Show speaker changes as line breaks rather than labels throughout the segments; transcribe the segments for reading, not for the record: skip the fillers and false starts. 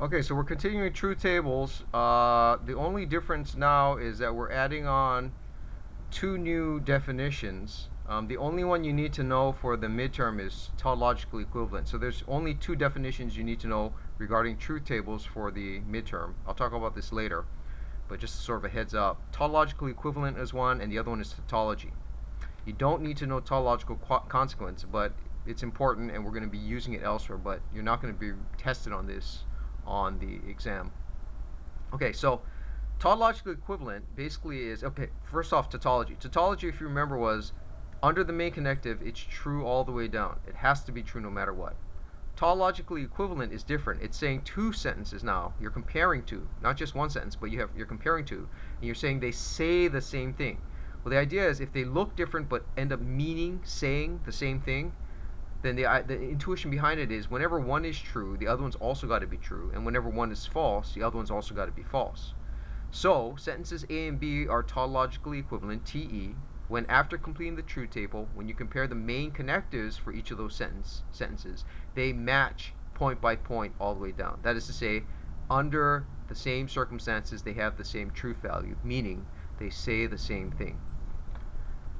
Okay, so we're continuing truth tables. The only difference now is that we're adding on two new definitions. The only one you need to know for the midterm is tautological equivalent. So there's only two definitions you need to know regarding truth tables for the midterm. I'll talk about this later, but just sort of a heads up. Tautological equivalent is one, and the other one is tautology. You don't need to know tautological consequence, but it's important, and we're going to be using it elsewhere, but you're not going to be tested on this on the exam. Okay, so tautological equivalent basically is, okay, first off, tautology. Tautology, if you remember, was under the main connective, it's true all the way down. It has to be true no matter what. Tautologically equivalent is different. It's saying two sentences now. You're comparing two, not just one sentence, but you're comparing two, and you're saying they say the same thing. Well, the idea is if they look different but end up saying the same thing, then the intuition behind it is whenever one is true, the other one's also got to be true, and whenever one is false, the other one's also got to be false. So sentences A and B are tautologically equivalent, TE, when after completing the truth table, when you compare the main connectives for each of those sentences, they match point by point all the way down. That is to say, under the same circumstances, they have the same truth value, meaning they say the same thing.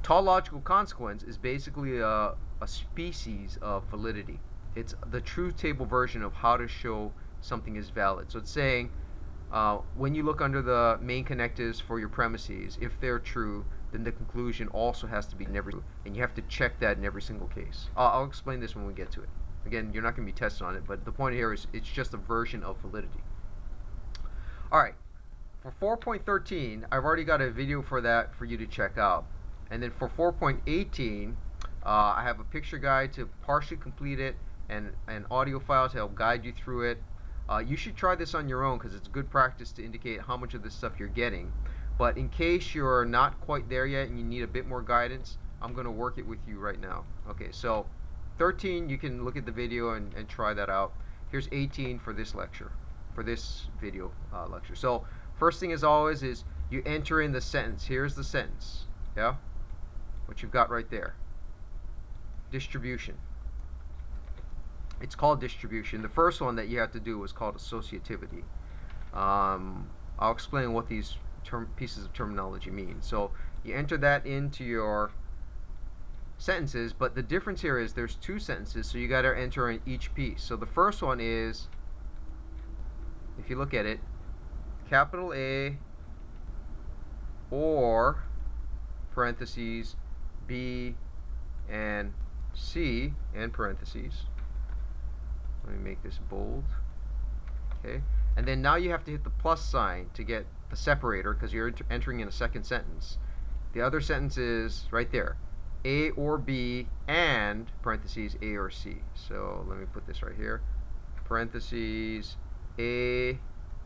Tautological consequence is basically a species of validity. It's the truth table version of how to show something is valid. So it's saying when you look under the main connectives for your premises, if they're true, then the conclusion also has to be in every, and you have to check that in every single case. I'll explain this when we get to it. Again, you're not going to be tested on it, but the point here is it's just a version of validity. All right, for 4.13, I've already got a video for that for you to check out. And then for 4.18, I have a picture guide to partially complete it and an audio file to help guide you through it. You should try this on your own because it's good practice to indicate how much of this stuff you're getting. But in case you're not quite there yet and you need a bit more guidance, I'm going to work it with you right now. Okay, so 13, you can look at the video and try that out. Here's 18 for this lecture, for this video lecture. So first thing as always is you enter in the sentence. Here's the sentence. Yeah? What you've got right there. Distribution. It's called distribution. The first one that you have to do was called associativity. I'll explain what these pieces of terminology mean. So you enter that into your sentences, but the difference here is there's two sentences, so you got to enter in each piece. So the first one is, if you look at it, capital A or parentheses B and C and parentheses. Let me make this bold. Okay, and then now you have to hit the plus sign to get the separator because you're entering in a second sentence. The other sentence is right there, A or B and parentheses A or C. So let me put this right here, parentheses A,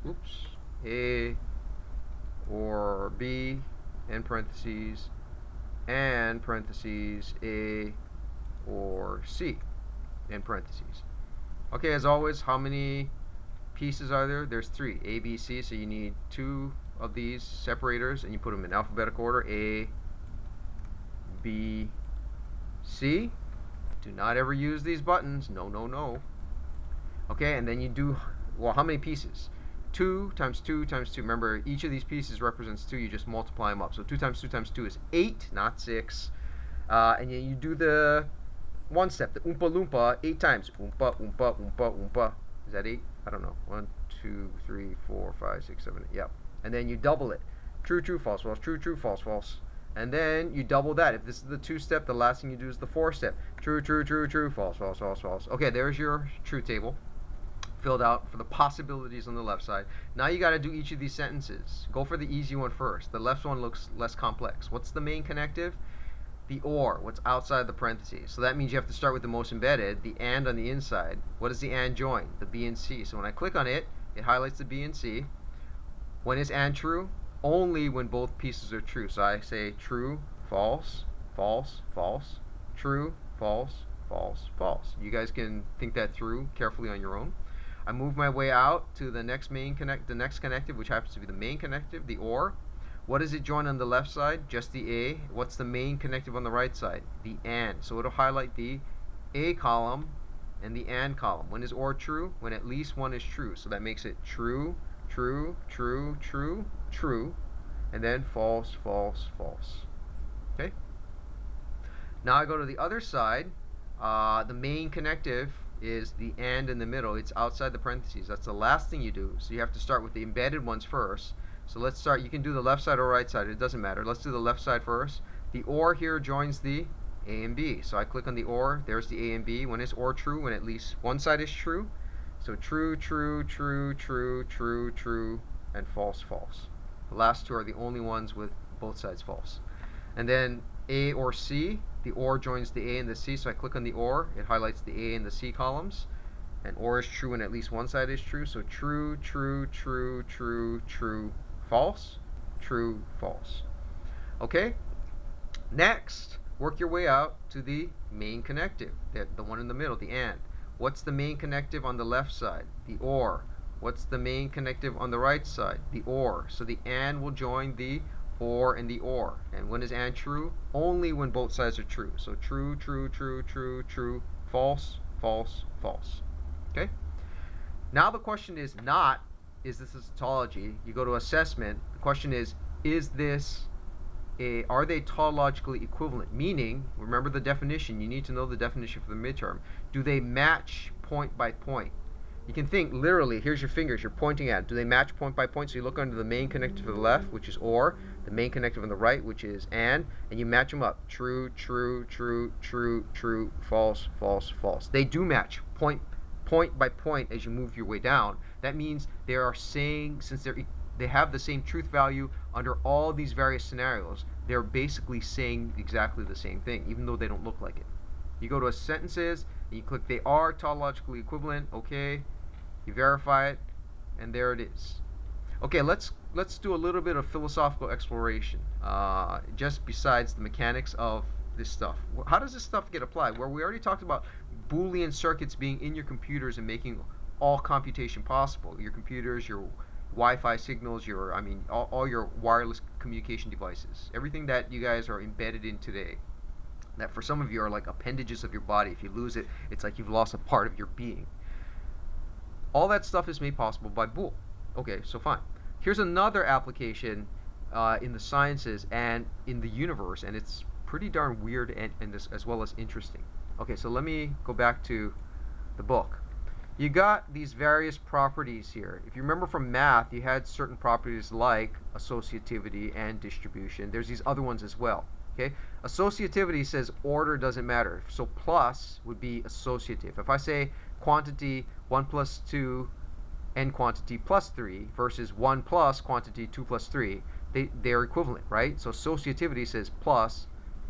oops, A or B and parentheses A or C in parentheses. Okay, as always, how many pieces are there? There's three, A, B, C, so you need two of these separators and you put them in alphabetical order, A, B, C. Do not ever use these buttons, no, no, no. Okay, and then you do, well, how many pieces? 2 times 2 times 2. Remember, each of these pieces represents 2. You just multiply them up. So 2 times 2 times 2 is 8, not 6. And then you do the one step, the Oompa Loompa, 8 times. Oompa, Oompa, Oompa, Oompa. Is that 8? I don't know. 1, 2, 3, 4, 5, 6, 7, 8. Yep. And then you double it. True, true, false, false, true, true, false, false. And then you double that. If this is the 2-step, the last thing you do is the 4-step. True, true, true, true, false, false, false, false. Okay, there's your truth table filled out for the possibilities on the left side. Now you got to do each of these sentences. Go for the easy one first. The left one looks less complex. What's the main connective? The or, what's outside the parentheses. So that means you have to start with the most embedded, the and on the inside. What does the and join? The B and C. So when I click on it, it highlights the B and C. When is and true? Only when both pieces are true. So I say true, false, false, false, true, false, false, false. You guys can think that through carefully on your own. I move my way out to the next the next connective, which happens to be the main connective, the or. What does it join on the left side? Just the A. What's the main connective on the right side? The and. So it'll highlight the A column and the and column. When is or true? When at least one is true. So that makes it true, true, true, true, true, and then false, false, false. Okay? Now I go to the other side. The main connective is the and in the middle. It's outside the parentheses. That's the last thing you do. So you have to start with the embedded ones first. So let's start. You can do the left side or right side. It doesn't matter. Let's do the left side first. The or here joins the A and B. So I click on the or. There's the A and B. When is or true? When at least one side is true. So true, true, true, true, true, true, and false, false. The last two are the only ones with both sides false. And then A or C. The or joins the A and the C, so I click on the or. It highlights the A and the C columns. And or is true when at least one side is true. So true, true, true, true, true, false, true, false. Okay? Next, work your way out to the main connective, the one in the middle, the and. What's the main connective on the left side? The or. What's the main connective on the right side? The or. So the and will join the or and the or. And when is and true? Only when both sides are true. So true, true, true, true, true, false, false, false. Okay? Now the question is not, is this a tautology? You go to assessment. The question is this are they tautologically equivalent? Meaning, remember the definition. You need to know the definition for the midterm. Do they match point by point? You can think literally, here's your fingers, you're pointing at. Do they match point by point? So you look under the main connective to the left, which is or, the main connective on the right, which is and you match them up. True, true, true, true, true, false, false, false. They do match point by point as you move your way down. That means they are saying, since they have the same truth value under all these various scenarios, they're basically saying exactly the same thing, even though they don't look like it. You go to sentences, and you click they are tautologically equivalent, okay. You verify it, and there it is. Okay, let's do a little bit of philosophical exploration, just besides the mechanics of this stuff. How does this stuff get applied? Well, we already talked about Boolean circuits being in your computers and making all computation possible. Your computers, your Wi-Fi signals, all your wireless communication devices, everything that you guys are embedded in today. That for some of you are like appendages of your body. If you lose it, it's like you've lost a part of your being. All that stuff is made possible by Boole. Okay, so fine. Here's another application in the sciences and in the universe, and it's pretty darn weird and this, as well as interesting. Okay, so let me go back to the book. You got these various properties here. If you remember from math, you had certain properties like associativity and distribution. There's these other ones as well. Okay, associativity says order doesn't matter. So plus would be associative. If I say quantity 1 plus 2 and quantity plus 3 versus 1 plus quantity 2 plus 3, they're equivalent, right? So associativity says plus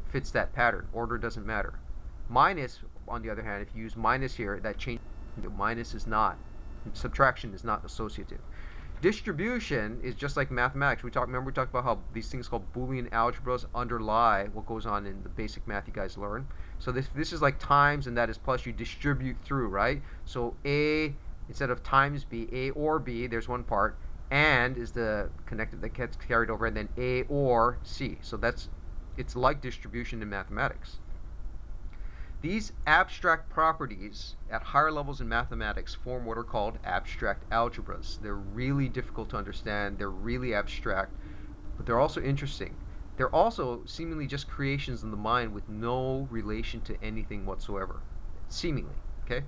fits that pattern. Order doesn't matter. Minus, on the other hand, if you use minus here, that changes. Minus is not. Subtraction is not associative. Distribution is just like mathematics. Remember we talked about how these things called Boolean algebras underlie what goes on in the basic math you guys learn. So this is like times and that is plus. You distribute through, right? So A instead of times B, A or B, there's one part, and is the connective that gets carried over, and then A or C. So it's like distribution in mathematics. These abstract properties at higher levels in mathematics form what are called abstract algebras. They're really difficult to understand. They're really abstract, but they're also interesting. They're also seemingly just creations in the mind with no relation to anything whatsoever. Seemingly, okay?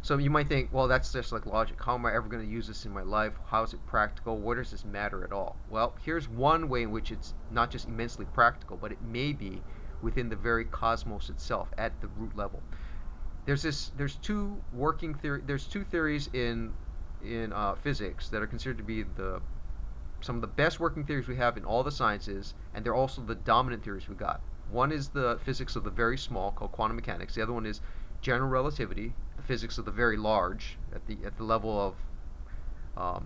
So you might think, well, that's just like logic. How am I ever going to use this in my life? How is it practical? What does this matter at all? Well, here's one way in which it's not just immensely practical, but it may be within the very cosmos itself at the root level. There's two theories in physics that are considered to be some of the best working theories we have in all the sciences, and they're also the dominant theories we got. One is the physics of the very small, called quantum mechanics. The other one is general relativity, the physics of the very large, at the level of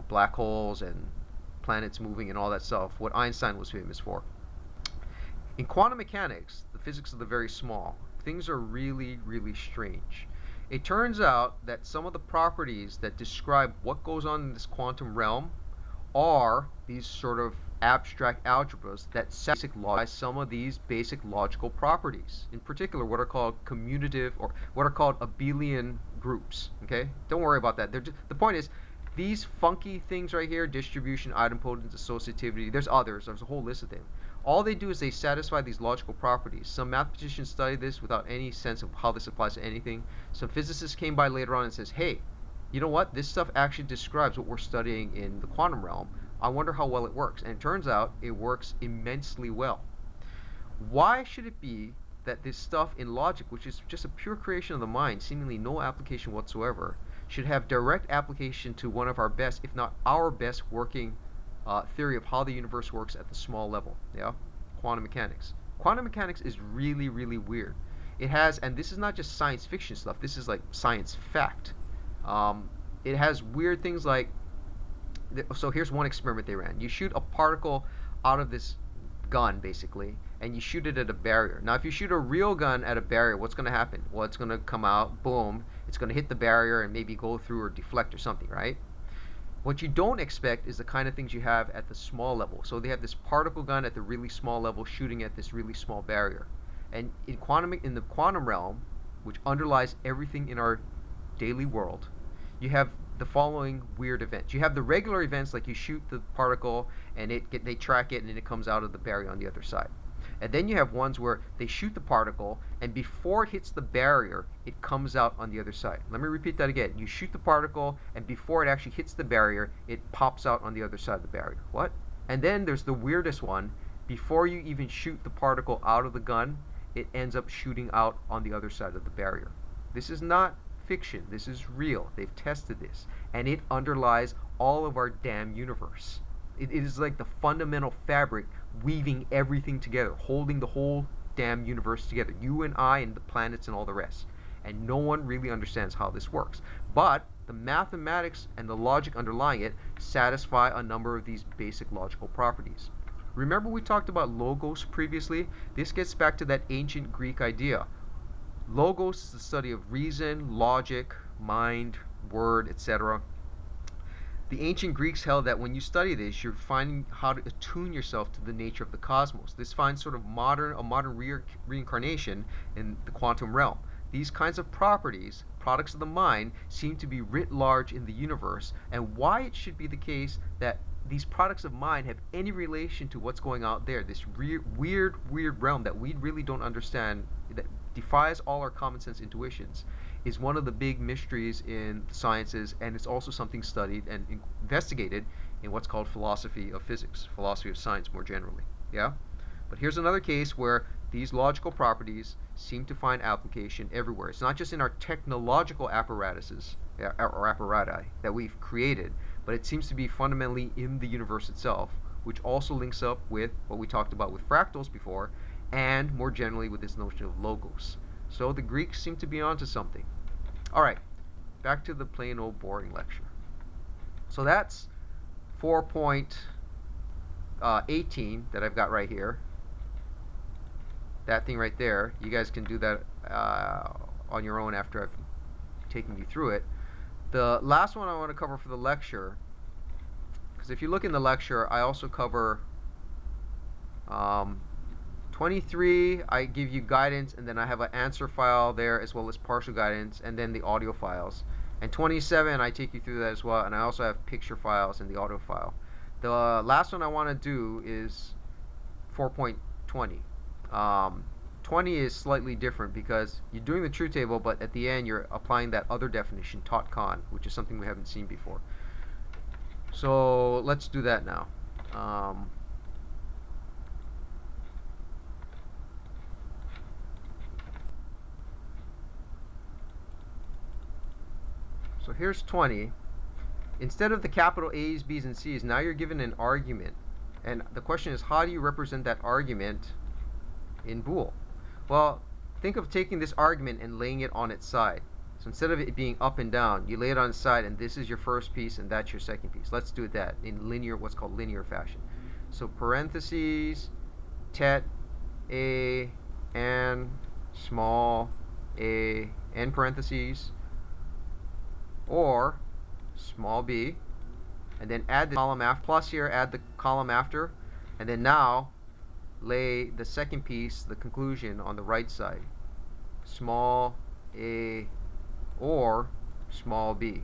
black holes and planets moving and all that stuff, what Einstein was famous for. In quantum mechanics, the physics of the very small, things are really, really strange. It turns out that some of the properties that describe what goes on in this quantum realm are these sort of abstract algebras that satisfy some of these basic logical properties. In particular, what are called commutative, or what are called abelian groups. Okay, don't worry about that. The point is, these funky things right here, distribution, idempotence, associativity, there's others, there's a whole list of them. All they do is they satisfy these logical properties. Some mathematicians study this without any sense of how this applies to anything. Some physicists came by later on and says, hey, you know what? This stuff actually describes what we're studying in the quantum realm. I wonder how well it works. And it turns out it works immensely well. Why should it be that this stuff in logic, which is just a pure creation of the mind, seemingly no application whatsoever, should have direct application to one of our best, if not our best, working theory of how the universe works at the small level? Yeah, quantum mechanics. Quantum mechanics is really, really weird. It has, and this is not just science fiction stuff, this is like science fact. It has weird things like, so here's one experiment they ran. You shoot a particle out of this gun, basically, and you shoot it at a barrier. Now, if you shoot a real gun at a barrier, what's going to happen? Well, it's going to come out, boom, it's going to hit the barrier and maybe go through or deflect or something, right? What you don't expect is the kind of things you have at the small level. So they have this particle gun at the really small level shooting at this really small barrier. And in the quantum realm, which underlies everything in our daily world, you have the following weird events. You have the regular events, like you shoot the particle and they track it and it comes out of the barrier on the other side. And then you have ones where they shoot the particle and before it hits the barrier, it comes out on the other side. Let me repeat that again. You shoot the particle and before it actually hits the barrier, it pops out on the other side of the barrier. What? And then there's the weirdest one. Before you even shoot the particle out of the gun, it ends up shooting out on the other side of the barrier. This is not fiction. This is real. They've tested this. And it underlies all of our damn universe. It is like the fundamental fabric weaving everything together, holding the whole damn universe together. You and I and the planets and all the rest. And no one really understands how this works. But the mathematics and the logic underlying it satisfy a number of these basic logical properties. Remember we talked about logos previously? This gets back to that ancient Greek idea. Logos is the study of reason, logic, mind, word, etc. The ancient Greeks held that when you study this, you're finding how to attune yourself to the nature of the cosmos. This finds sort of a modern reincarnation in the quantum realm. These kinds of properties, products of the mind, seem to be writ large in the universe, and why it should be the case that these products of mind have any relation to what's going out there, this weird realm that we really don't understand, that defies all our common sense intuitions, is one of the big mysteries in the sciences, and it's also something studied and investigated in what's called philosophy of physics, philosophy of science more generally. Yeah? But here's another case where these logical properties seem to find application everywhere. It's not just in our technological apparatuses or apparati that we've created, but it seems to be fundamentally in the universe itself, which also links up with what we talked about with fractals before, and more generally with this notion of logos. So the Greeks seem to be onto something. Alright, back to the plain old boring lecture. So that's 4.18 that I've got right here. That thing right there. You guys can do that on your own after I've taken you through it. The last one I want to cover for the lecture, because if you look in the lecture, I also cover 23, I give you guidance, and then I have an answer file there as well as partial guidance, and then the audio files. And 27, I take you through that as well, and I also have picture files in the audio file. The last one I want to do is 4.20. 20 is slightly different because you're doing the truth table, but at the end you're applying that other definition, taut con, which is something we haven't seen before. So let's do that now. So here's 20. Instead of the capital A's, B's, and C's, now you're given an argument. And the question is, how do you represent that argument in bool? Well, think of taking this argument and laying it on its side. So instead of it being up and down, you lay it on its side, and this is your first piece, and that's your second piece. Let's do that in linear, what's called linear fashion. So parentheses, tet, A, and small a, end parentheses, or small b, and then add the column after, plus here add the column after. And then now lay the second piece, the conclusion, on the right side. Small a or small b.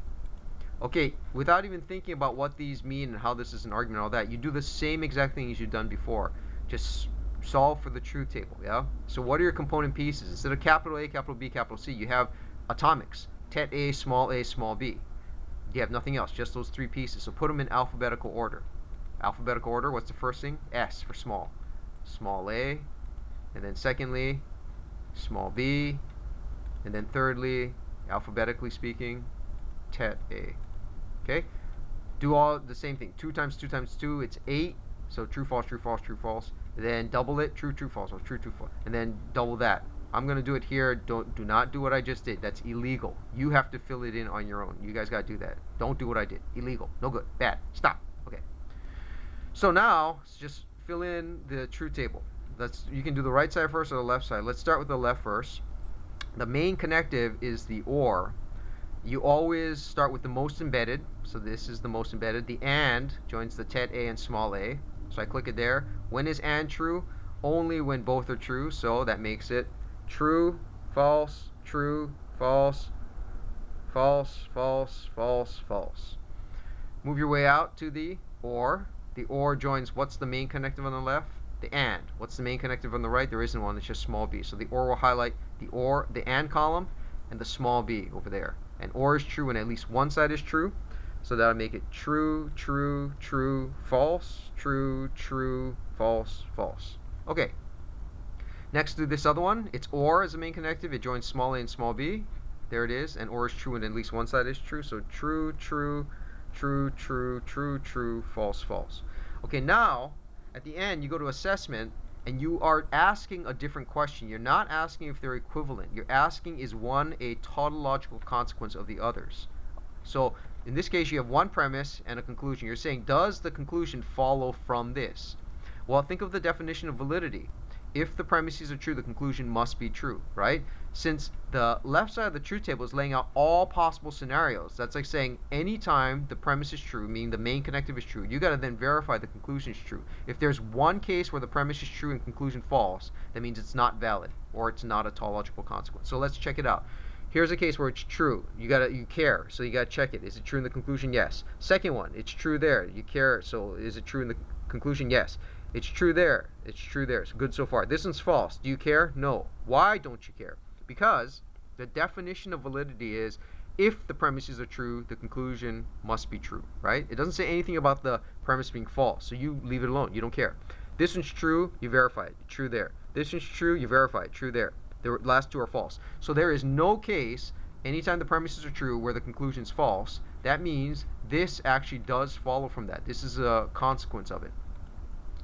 Okay, without even thinking about what these mean and how this is an argument and all that, you do the same exact thing as you've done before. Just solve for the truth table, yeah? So what are your component pieces? Instead of capital A, capital B, capital C, you have atomics. Tet A, small b. You have nothing else, just those three pieces. So put them in alphabetical order. Alphabetical order, what's the first thing? S for small. Small a, and then secondly, small b, and then thirdly, alphabetically speaking, tet A. Okay? Do all the same thing. 2 times 2 times 2, it's 8. So true, false, true, false, true, false. And then double it, true, true, false, false, true, true, false. And then double that. I'm going to do it here. Do not do what I just did. That's illegal. You have to fill it in on your own. You guys got to do that. Don't do what I did. Illegal. No good. Bad. Stop. Okay. So now, just fill in the truth table. You can do the right side first or the left side. Let's start with the left first. The main connective is the OR. You always start with the most embedded. So this is the most embedded. The AND joins the tet A and small a. So I click it there. When is AND true? Only when both are true. So that makes it true, false, false, false, false. Move your way out to the OR. The OR joins, what's the main connective on the left? The AND. What's the main connective on the right? There isn't one. It's just small b. So the OR will highlight the AND column and the small b over there. And OR is true when at least one side is true. So that'll make it true, false, false, false. Okay. Next to this other one, it's OR as the main connective. It joins small a and small b. There it is. And OR is true when at least one side is true. So true, false, false. Okay, now at the end you go to assessment and you are asking a different question. You're not asking if they're equivalent. You're asking, is one a tautological consequence of the others? So in this case, you have one premise and a conclusion. You're saying, does the conclusion follow from this? Well, think of the definition of validity. If the premises are true, the conclusion must be true, right? Since the left side of the truth table is laying out all possible scenarios, that's like saying anytime the premise is true, meaning the main connective is true, you got to then verify the conclusion is true. If there's one case where the premise is true and conclusion false, that means it's not valid or it's not a tautological consequence. So let's check it out. Here's a case where it's true. You care, so you gotta check it. Is it true in the conclusion? Yes. Second one, it's true there. You care, so is it true in the conclusion? Yes. It's true there. It's true there. It's good so far. This one's false. Do you care? No. Why don't you care? Because the definition of validity is if the premises are true, the conclusion must be true, right? It doesn't say anything about the premise being false, so you leave it alone. You don't care. This one's true, you verify it. True there. This one's true, you verify it. True there. The last two are false. So there is no case, anytime the premises are true, where the conclusion's false. That means this actually does follow from that. This is a consequence of it.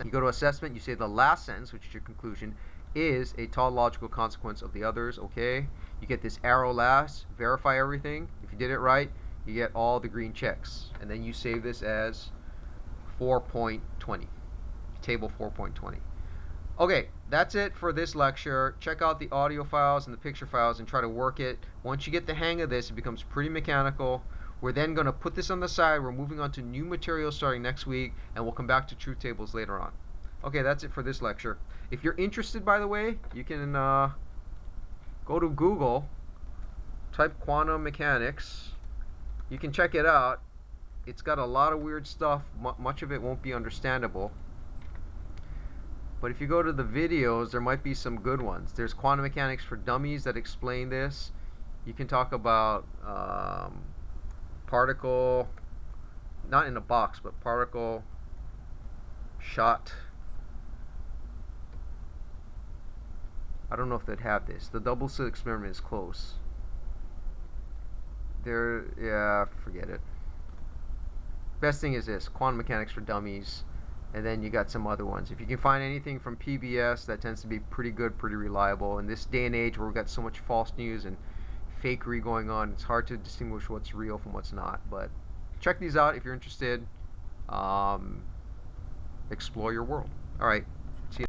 You go to assessment, you say the last sentence, which is your conclusion, is a tautological consequence of the others, okay? You get this arrow last, verify everything. If you did it right, you get all the green checks. And then you save this as 4.20, table 4.20. Okay, that's it for this lecture. Check out the audio files and the picture files and try to work it. Once you get the hang of this, it becomes pretty mechanical. We're then going to put this on the side. We're moving on to new material starting next week, and we'll come back to truth tables later on. Okay, that's it for this lecture. If you're interested, by the way, you can go to Google, type quantum mechanics. You can check it out. It's got a lot of weird stuff. Much of it won't be understandable. But if you go to the videos, there might be some good ones. There's quantum mechanics for dummies that explain this. You can talk about particle, not in a box, but particle shot. I don't know if they'd have this. The double slit experiment is close. Yeah, forget it. Best thing is this, quantum mechanics for dummies. And then you got some other ones. If you can find anything from PBS, that tends to be pretty good, pretty reliable. In this day and age where we've got so much false news and fakery going on, it's hard to distinguish what's real from what's not. But check these out if you're interested. Explore your world. All right.